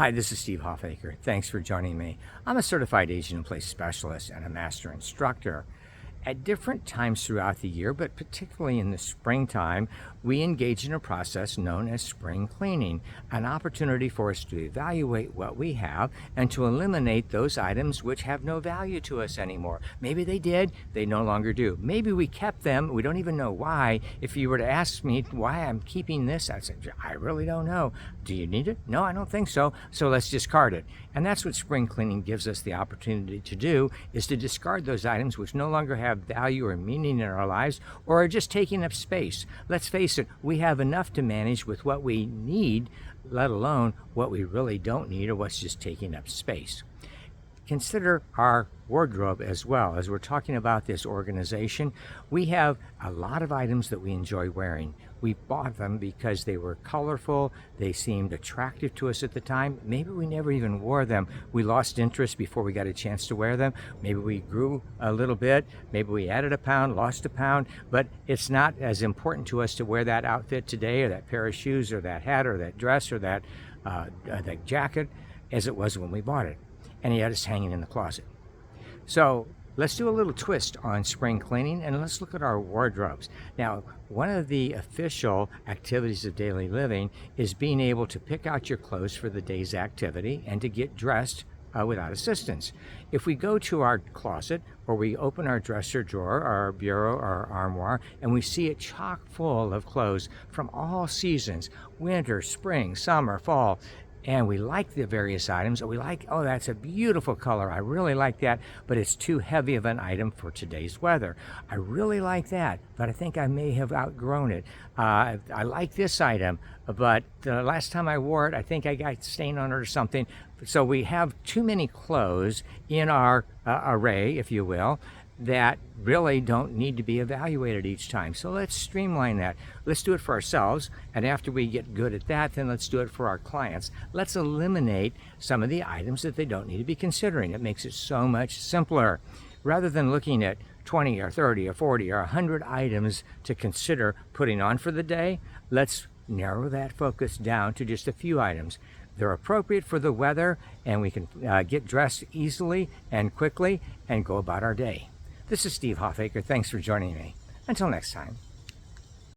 Hi, this is Steve Hoffacker. Thanks for joining me. I'm a certified agent-in-place specialist and a master instructor. At different times throughout the year, but particularly in the springtime, we engage in a process known as spring cleaning, an opportunity for us to evaluate what we have and to eliminate those items which have no value to us anymore. Maybe they did, they no longer do. Maybe we kept them, we don't even know why. If you were to ask me why I'm keeping this, I'd say, I really don't know. Do you need it? No, I don't think so. So let's discard it. And that's what spring cleaning gives us the opportunity to do, is to discard those items which no longer have value or meaning in our lives or are just taking up space. Let's face it, we have enough to manage with what we need, let alone what we really don't need or what's just taking up space. Consider our wardrobe as well. As we're talking about this organization, we have a lot of items that we enjoy wearing. We bought them because they were colorful, they seemed attractive to us at the time. Maybe we never even wore them. We lost interest before we got a chance to wear them. Maybe we grew a little bit, maybe we added a pound, lost a pound, but it's not as important to us to wear that outfit today or that pair of shoes or that hat or that dress or that jacket as it was when we bought it. And yet it's hanging in the closet. So let's do a little twist on spring cleaning and let's look at our wardrobes. Now, one of the official activities of daily living is being able to pick out your clothes for the day's activity and to get dressed without assistance. If we go to our closet or we open our dresser drawer, our bureau, our armoire, and we see it chock full of clothes from all seasons, winter, spring, summer, fall, and we like the various items, or we like, oh, that's a beautiful color, I really like that, but it's too heavy of an item for today's weather. I really like that, but I think I may have outgrown it. I like this item, but the last time I wore it, I think I got stain on it or something. So we have too many clothes in our array, if you will, that really don't need to be evaluated each time. So let's streamline that. Let's do it for ourselves, and after we get good at that, then let's do it for our clients. Let's eliminate some of the items that they don't need to be considering. It makes it so much simpler. Rather than looking at 20 or 30 or 40 or 100 items to consider putting on for the day, let's narrow that focus down to just a few items. They're appropriate for the weather, and we can get dressed easily and quickly and go about our day. This is Steve Hoffacker. Thanks for joining me. Until next time.